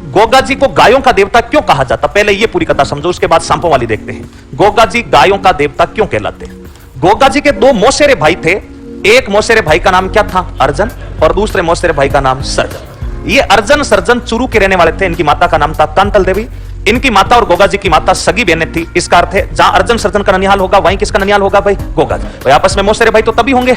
गोगा जी को गायों का देवता क्यों कहा जाता? पहले ये पूरी कथा समझो, उसके बाद सांपों वाली देखते हैं। गोगा जी गायों का देवता क्यों कहलाते हैं? गोगा जी के दो मौसेरे भाई थे। एक मौसेरे भाई का नाम क्या था? अर्जन, और दूसरे मौसेरे भाई का नाम सर्जन। ये अर्जन सर्जन चुरू के रहने वाले थे। इनकी माता का नाम था कांतल देवी। इनकी माता और गोगा जी की माता सगी बहनें थी। इसका अर्थ है जहां अर्जन सर्जन का ननिहाल होगा वहीं किसका ननिहाल होगा भाई? गोगा जी। भाई आपस में मौसेरे भाई तो तभी होंगे।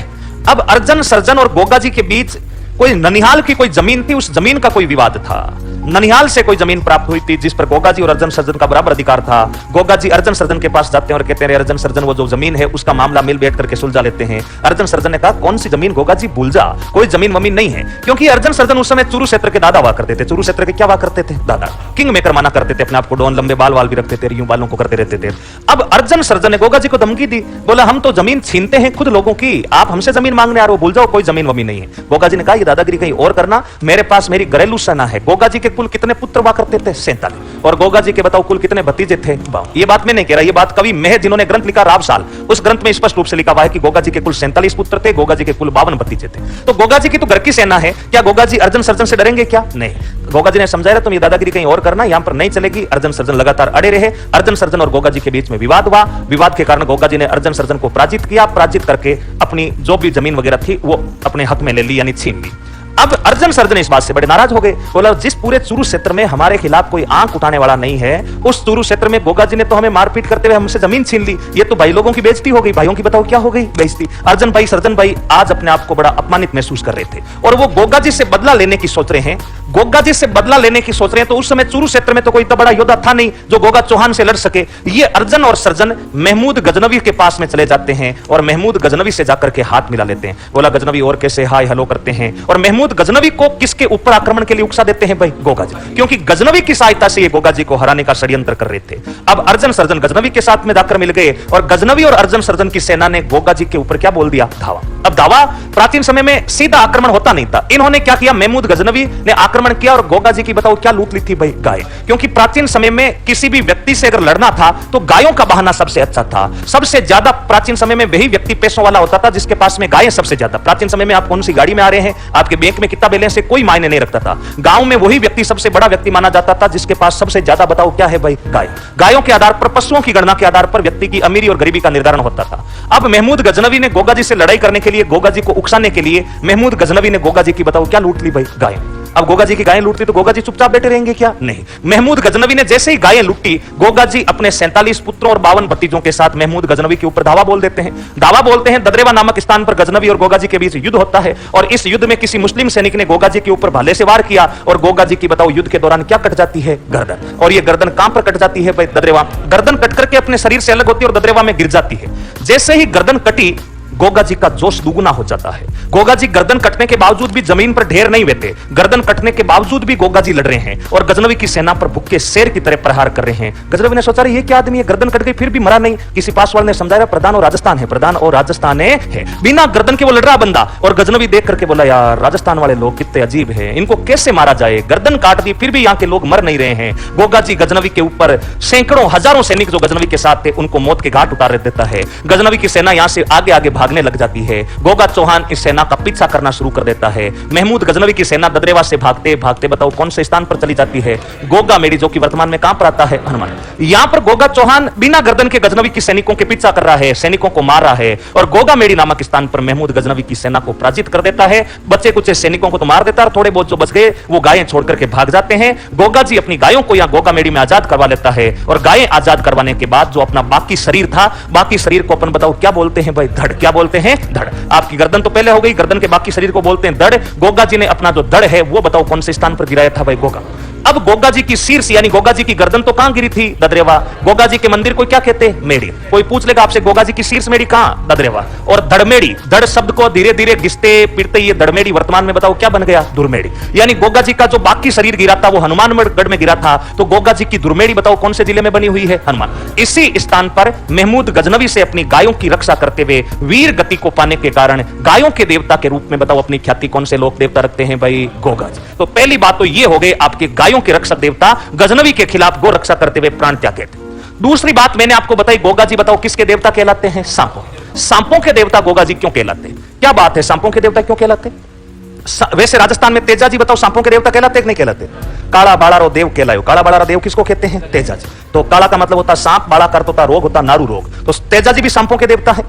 अब अर्जन सर्जन और गोगा जी के बीच कोई ननिहाल की कोई जमीन थी, उस जमीन का कोई विवाद था। ननिहाल से कोई जमीन प्राप्त हुई थी जिस पर गोगा जी और अर्जन सर्जन का बराबर अधिकार था। गोगा जी अर्जन सर्जन के पास जाते हैं और कहते हैं अर्जन सर्जन वो जो जमीन है उसका मामला मिल बैठ करके सुलझा लेते हैं। अर्जन सर्जन ने कहा कौन सी जमीन गोगा जी, भूल जा, कोई जमीन वमीन नहीं है। क्योंकि अर्जन सर्जन उस समय चुरू क्षेत्र के दादा हुआ करते थे। चुरू क्षेत्र के क्या हुआ करते थे? दादा। किंग मेकर माना करते थे अपने आप को, डॉन, लंबे बाल वाल भी रखते थे, यूं बालों को करते रहते थे। अब अर्जन सर्जन ने गोगा जी को धमकी दी, बोला हम तो जमीन छीनते हैं खुद लोगों की, आप हमसे जमीन मांगने आ रहे हो, भूल जाओ कोई जमीन वमीन नहीं है। गोगा जी ने कहा ये दादागिरी कहीं और करना, मेरे पास मेरी घरेलू सेना है। गोगा जी के कुल कितने पुत्र हुआ करते थे? 47। और गोगा जी के बताओ कुल कितने भतीजे थे? 52। ये बात मैं नहीं कह रहा, ये बात कवि मेह जिन्होंने ग्रंथ लिखा रावसाल, उस ग्रंथ में स्पष्ट रूप से लिखा हुआ है कि गोगा जी के कुल 47 पुत्र थे, गोगा जी के कुल 52 भतीजे थे। तो गोगा जी की तो घर की सेना है, क्या गोगा जी अर्जन सर्जन से डरेंगे क्या? नहीं। गोगा जी ने समझाया तुम ये दादागिरी कहीं और करना, यहां पर नहीं चलेगी। अर्जन सर्जन लगातार अड़े रहे। अर्जन सर्जन और गोगा जी के बीच में विवाद हुआ। विवाद के कारण गोगा जी ने अर्जन सर्जन को पराजित किया। पराजित करके अपनी जो भी जमीन वगैरह थी वो अपने हक में ले ली, यानी छीन ली। अब अर्जन सर्जन इस बात से बड़े नाराज हो गए। बोला जिस पूरे चुरू क्षेत्र में हमारे खिलाफ कोई आंख उठाने वाला नहीं है, उस चुरू क्षेत्र में गोगा जी ने तो हमें मारपीट करते हुए हमसे जमीन छीन ली। ये तो भाई लोगों की बेइज्जती हो गई। भाइयों की बताओ क्या हो गई? बेइज्जती। अर्जन भाई सर्जन भाई आज अपने आप को बड़ा अपमानित महसूस कर रहे थे और वो गोगा जी से बदला लेने की सोच रहे हैं। गोगा जी से बदला लेने की सोच रहे हैं। तो उस समय चुरू क्षेत्र में तो कोई इतना बड़ा योद्धा था नहीं जो गोगा चौहान से लड़ सके। ये अर्जन और सर्जन महमूद गजनवी के पास में चले जाते हैं और महमूद गजनवी से जाकर के हाथ मिला लेते हैं। बोला गजनवी और कैसे, हाय हेलो करते हैं और महमूद गजनवी को किसके ऊपर आक्रमण के लिए उकसा देते हैं भाई? गोगा जी। क्योंकि गजनवी की सहायता से ये गोगा जी को हराने का षड्यंत्र कर रहे थे। अब अर्जन सर्जन गजनवी के साथ में जाकर मिल गए और गजनवी और अर्जन सर्जन की सेना ने गोगा जी के ऊपर क्या बोल दिया? धावा। अब धावा प्राचीन समय में सीधा आक्रमण होता नहीं था। इन्होंने क्या किया? महमूद गजनवी ने आक्रमण किया और गोगा जी की बताओ क्या लूट ली थी भाई? गाय। क्योंकि प्राचीन समय में किसी भी व्यक्ति से अगर लड़ना था तो गायों का बहाना सबसे अच्छा था। सबसे ज्यादा प्राचीन समय में वही व्यक्ति पैसों वाला होता था जिसके पास में गायें सबसे ज्यादा। प्राचीन समय में आप कौन सी गाड़ी में आ रहे हैं, आपके बैंक में कितना बैलेंस है, कोई मायने नहीं रखता था। गांव में वही व्यक्ति सबसे बड़ा व्यक्ति माना जाता था जिसके पास सबसे ज्यादा बताओ क्या है भाई? गाय। गायों के आधार पर, पशुओं की गणना के आधार पर व्यक्ति की अमीरी और गरीबी का निर्धारण होता था। अब महमूद गजनवी ने गोगा जी से लड़ाई करने के लिए, गोगा जी को उकसाने के लिए महमूद गजनवी ने गोगा जी की बताओ क्या लूट ली भाई? गाय। अब गोगा जी की गायें लूटती तो गोगा जी चुपचाप बैठे रहेंगे क्या? नहीं। महमूद गजनवी ने जैसे ही गायें लूटी, गोगा जी अपने 47 पुत्रों और 52 भतीजों के साथ महमूद गजनवी के ऊपर धावा बोल देते हैं। धावा बोलते हैं। ददरेवा नामक स्थान पर गजनवी और गोगा जी के बीच युद्ध होता है और इस युद्ध में किसी मुस्लिम सैनिक ने गोगा जी के ऊपर भाले से वार किया और गोगा जी की बताओ युद्ध के दौरान क्या कट जाती है? गर्दन। और ये गर्दन कहां पर कट जाती है भाई? ददरेवा। गर्दन कट करके अपने शरीर से अलग होती है और ददरेवा में गिर जाती है। जैसे ही गर्दन कटी, गोगा जी का जोश दुगुना हो जाता है। गोगा जी गर्दन कटने के बावजूद भी जमीन पर ढेर नहीं बैठे। गर्दन कटने के बावजूद भी गोगा जी लड़ रहे हैं और गजनवी की सेना पर भुक्के शेर की तरह प्रहार कर रहे हैं। गजनवी ने सोचा ये क्या आदमी है, गर्दन कट गई फिर भी मरा नहीं। किसी पास वाले ने समझाया प्रधान और राजस्थान है, प्रधान और राजस्थान है। बिना गर्दन के वो लड़ रहा बंदा। और गजनवी देख करके बोला यार राजस्थान वाले लोग कितने अजीब है, इनको कैसे मारा जाए? गर्दन काट दी फिर भी यहाँ के लोग मर नहीं रहे हैं। गोगा जी गजनवी के ऊपर सैकड़ों हजारों सैनिक जो गजनवी के साथ थे उनको मौत के घाट उतार देता है। गजनवी की सेना यहाँ से आगे आगे भागने लग जाती है। गोगा चौहान इस सेना का पीछा करना शुरू कर देता है। महमूद गजनवी की सेना ददरेवा से भागते भागते बताओ कौन से स्थान पर चली जाती है? गोगा मेड़ी, जो कि वर्तमान में कहां पर आता है? हनुमान। यहां पर गोगा चौहान बिना गर्दन के गजनवी की सैनिकों के पीछा कर रहा है, सैनिकों को मार रहा है और गोगा मेड़ी नामक स्थान पर महमूद गजनवी की सेना को पराजित कर देता है। बच्चे कुछ सैनिकों को तो मार देता है और थोड़े बहुत जो बच गए वो गायें छोड़ करके भाग जाते हैं। गोगा जी अपनी गायों को यहां गोगा मेड़ी में आजाद करवा लेता है और गायें आजाद करवाने के बाद जो अपना बाकी शरीर था, बाकी शरीर को अपन बताओ क्या बोलते हैं भाई? धड़। क्या बोलते हैं? धड़। आपकी गर्दन तो पहले हो गई, गर्दन के बाकी शरीर को बोलते हैं धड़। गोगा जी ने अपना जो धड़ है वो बताओ कौन से स्थान पर गिराया था भाई? गोगा। अब गोगा जी की शीर्ष यानी गोगा जी की गर्दन तो कहां गिरी थी? ददरेवा। गोगा जी के मंदिर को क्या कहते हैं? मेड़ी। कोई पूछ लेगा आपसे गोगा जी की शीर्ष मेड़ी कहां? ददरेवा। और धड़मेड़ी, धड़ शब्द को धीरे धीरे घिसते पिटते ये धड़मेड़ी वर्तमान में बताओ क्या बन गया? दुर्मेड़ी। यानी गोगा जी का जो बाकी शरीर गिरा था वो हनुमानगढ़ में गिरा था, तो गोगा जी की दुर्मेड़ी बताओ कौन से जिले में बनी हुई है? हनुमान। इसी स्थान पर महमूद गजनवी से अपनी गायों की रक्षा करते हुए वीर गति को पाने के कारण गायों के देवता के रूप में बताओ अपनी ख्याति कौन से लोक देवता रखते हैं भाई? गोगा जी। तो पहली बात तो ये हो गई आपके गायों के रक्षक देवता गजनवी के खिलाफ गो रक्षा करते हुए प्राण त्यागे थे। दूसरी बात मैंने आपको बताई, गोगा जी बताओ किसके देवता कहलाते हैं? सांपों। सांपों के देवता गोगा जी क्यों कहलाते हैं? क्या बात है, सांपों के देवता क्यों कहलाते हैं? वैसे राजस्थान में तेजा जी बताओ सांपों के देवता कहलाते कि नहीं कहलाते? काला बाड़ारो देव कहलायो। काला बाड़ारो देव किसको कहते हैं? तेजा जी। तो काला का मतलब होता सांप, बाड़ा का अर्थ होता रोग, होता नारू रोग। तो तेजा जी भी सांपों के देवता है।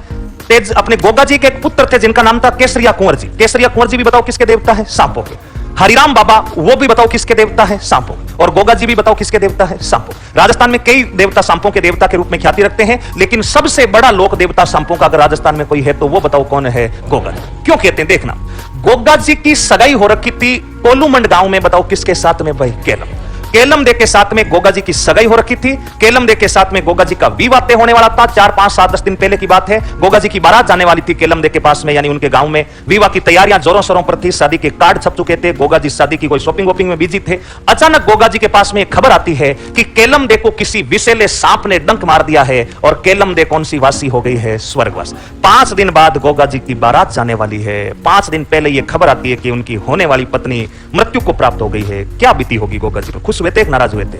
तेज अपने गोगा जी के एक पुत्र थे जिनका नाम था केसरिया कुंवर जी। केसरिया कुंवर जी भी बताओ किसके देवता है? सांपों के। हरिराम बाबा वो भी बताओ किसके देवता है? सांपों। और गोगा जी भी बताओ किसके देवता है? सांपों। राजस्थान में कई देवता सांपों के देवता के रूप में ख्याति रखते हैं, लेकिन सबसे बड़ा लोक देवता सांपों का अगर राजस्थान में कोई है तो वो बताओ कौन है? गोगा जी। क्यों कहते हैं देखना, गोगा जी की सगाई हो रखी थी कोलूमंड गांव में, बताओ किसके साथ में भाई? केलम। केलम दे के साथ में गोगा जी की सगाई हो रखी थी। केलम दे के साथ में गोगा जी का विवाह तय होने वाला था। 4, 5, 7, 10 दिन पहले की बात है। गोगा जी की बारात जाने वाली थी केलम दे के पास में, यानी उनके गांव में। विवाह की तैयारियां जोरों शोरों पर थी। शादी के कार्ड छप चुके थे। गोगा जी शादी की कोई शॉपिंग वॉपिंग में बिजी थे। अचानक गोगा जी के पास में एक खबर आती है कि केलम दे को किसी विषैले सांप ने डंक मार दिया है और केलम दे कौन सी वासी हो गई है? स्वर्गवास। 5 दिन बाद गोगा जी की बारात जाने वाली है। 5 दिन पहले यह खबर आती है कि उनकी होने वाली पत्नी मृत्यु को प्राप्त हो गई है। क्या बीती होगी गोगा जी पर? खुश हुए थे, नाराज हुए थे?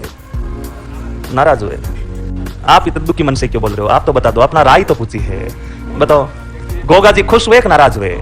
नाराज हुए। आप इतने दुखी मन से क्यों बोल रहे हो? आप तो बता दो, अपना राय तो पूछी है, बताओ। गोगा जी खुश हुए कि नाराज हुए?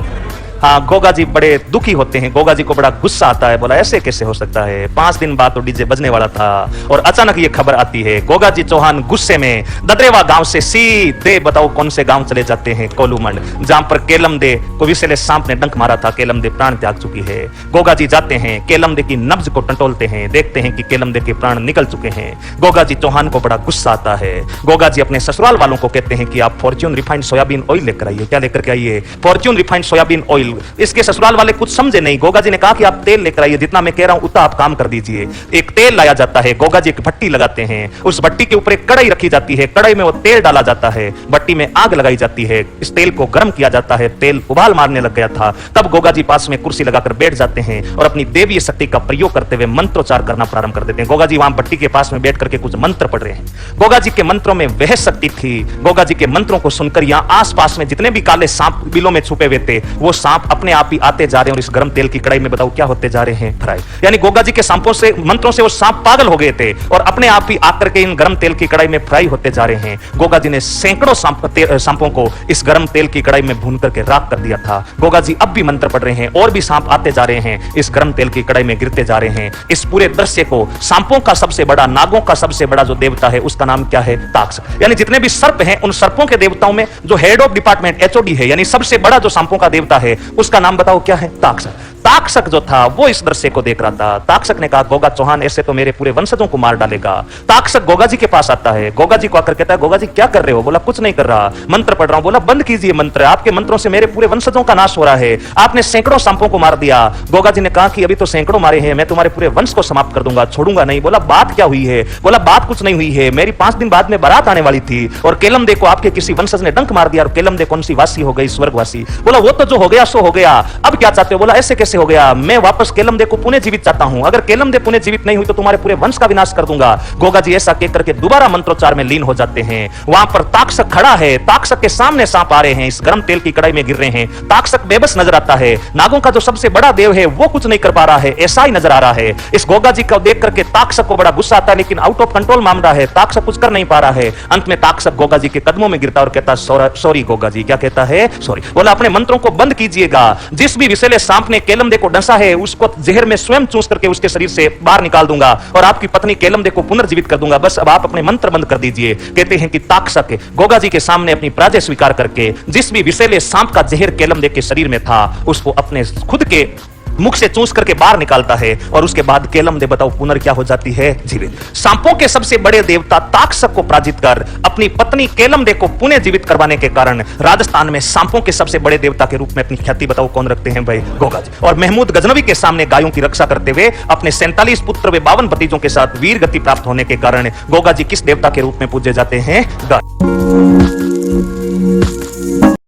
हाँ, गोगा जी बड़े दुखी होते हैं। गोगा जी को बड़ा गुस्सा आता है। बोला ऐसे कैसे हो सकता है? 5 दिन बाद तो डीजे बजने वाला था और अचानक ये खबर आती है। गोगा जी चौहान गुस्से में ददरेवा गांव से सीधे बताओ कौन से गांव चले जाते हैं? कोलूमंड, जहां पर केलम दे को विषैले सांप ने डंक मारा था। केलम दे प्राण त्याग चुकी है। गोगा जी जाते हैं, केलम दे की नब्ज को टटोलते हैं, देखते हैं कि केलम दे के प्राण निकल चुके हैं। गोगा जी चौहान को बड़ा गुस्सा आता है। गोगा जी अपने ससुराल वालों को कहते हैं कि आप फॉर्च्यून रिफाइंड सोयाबीन ऑयल लेकर आइए। क्या लेकर के आइए? Fortune refined soybean oil. इसके ससुराल वाले कुछ समझे नहीं। गोगा जी ने कहा कि आप तेल लेकर आइए, जितना मैं कह रहा हूं उतना आप काम कर दीजिए। एक तेल लाया जाता है। गोगा जी एक भट्टी लगाते हैं। उस भट्टी के ऊपर एक कढ़ाई रखी जाती है। कढ़ाई में वो तेल डाला जाता है। भट्टी में आग लगाई जाती है। इस तेल को गर्म किया जाता है। तेल उबाल मारने लग गया था। तब गोगा जी पास में कुर्सी लगाकर बैठ जाते हैं और अपनी देवीय शक्ति का प्रयोग करते हुए मंत्रोच्चार करना प्रारंभ कर देते हैं। गोगा जी वहां भट्टी के पास में बैठ करके कुछ मंत्र पढ़ रहे हैं। गोगा जी के मंत्रों में वह शक्ति थी। गोगा जी के मंत्रों को सुनकर यहां आसपास में जितने भी काले सांप बिलों में छुपे हुए थे, वो सांप अपने आप ही आते जा रहे हैं और इस गर्म तेल की कढ़ाई में बताओ क्या होते जा रहे हैं? फ्राई। यानी गोगा जी के सांपों से, मंत्रों से वो सांप पागल हो गए थे और अपने आप ही आकर के इन गर्म तेल की कढ़ाई में फ्राई होते जा रहे हैं। गोगा जी ने सैकड़ों सांपों को इस गर्म तेल की कढ़ाई में भून करके राख कर दिया था। गोगा जी अब भी मंत्र पढ़ रहे हैं और भी सांप आते जा रहे हैं, इस गर्म तेल की कढ़ाई में गिरते जा रहे हैं। इस पूरे दृश्य को सांपों का सबसे बड़ा, नागों का सबसे बड़ा जो देवता है उसका नाम क्या है? ताक्षक। यानी जितने भी सर्प हैं उन सर्पों के देवताओं में जो हेड ऑफ डिपार्टमेंट एचओडी है, यानी सबसे बड़ा जो सांपों का देवता है उसका नाम बताओ क्या है? ताक्षक। ताक्षक जो था वो इस दृश्य को देख रहा था। ताक्षक ने कहा गोगा चौहान ऐसे तो मेरे पूरे वंशजों को मार डालेगा। ताक्षक गोगा जी के पास आता है। गोगा जी को आकर कहता है गोगा जी क्या कर रहे हो? बोला कुछ नहीं कर रहा, मंत्र पढ़ रहा हूं। बोला बंद कीजिए मंत्र, आपके मंत्रों से मेरे पूरे वंशजों का नाश हो रहा है। आपने सैकड़ों सांपों को मार दिया। गोगा जी ने कहा कि अभी तो सैकड़ों मारे हैं, मैं तुम्हारे पूरे वंश को समाप्त कर दूंगा, छोड़ूंगा नहीं। बोला बात क्या हुई है? बोला बात कुछ नहीं हुई है, मेरी 5 दिन बाद में बारात आने वाली थी और केलम दे को आपके किसी वंशज ने डंक मार दिया और केलम दे कौन सी वासी हो गई? स्वर्गवासी। बोला वो तो जो हो गया सो हो गया, अब क्या चाहते हो? बोला ऐसे कैसे हो गया, मैं वापस केलम दे को पुनः जीवित चाहता हूं। अगर केलम दे पुनः जीवित नहीं हुई तो तुम्हारे पूरे वंश का विनाश कर दूंगा। गोगा जी ऐसा कह करके दोबारा मंत्रोच्चार में लीन हो जाते हैं। वहां पर ताक्षक खड़ा है। ताक्षक के सामने सांप आ रहे हैं, इस गर्म तेल की कढ़ाई में गिर रहे हैं। ताक्षक बेबस नजर आता है। नागों का जो सबसे बड़ा देव है वो कुछ नहीं कर पा रहा है, ऐसा ही नजर आ रहा है। इस गोगा जी को देख करके ताक्षक को बड़ा गुस्सा आता है, लेकिन आउट ऑफ कंट्रोल मामला है, ताक्षक कुछ कर नहीं पा रहा है। अंत में ताक्षक गोगा जी के कदमों में गिरता और कहता सॉरी गोगा जी। क्या कहता है? सॉरी। बोला अपने मंत्रों को बंद कीजिएगा। जिस भी विषैले सांप ने केलम दे को डंसा है उसको जहर में स्वयं चूस करके उसके शरीर से बाहर निकाल दूंगा और आपकी पत्नी केलम दे को पुनर्जीवित कर दूंगा। बस अब आप अपने मंत्र बंद कर दीजिए। कहते हैं कि ताक्षक गोगा जी के सामने अपनी पराजय स्वीकार करके जिस भी विषैले सांप का जहर केलम दे के शरीर में था उसको अपने खुद के मुख से चूस करके बाहर निकालता है और उसके बाद केलम दे बताओ पुनर् क्या हो जाती है? जीवित। सांपों के सबसे बड़े देवता ताक्षक को पराजित कर अपनी पत्नी केलम दे को पुनः जीवित करवाने के कारण राजस्थान में सांपों के सबसे बड़े देवता के रूप में अपनी ख्याति बताओ कौन रखते हैं भाई? गोगा जी। और महमूद गजनवी के सामने गायों की रक्षा करते हुए अपने 47 पुत्र व 52 भतीजों के साथ वीर गति प्राप्त होने के कारण गोगा जी किस देवता के रूप में पूजे जाते हैं? गाय।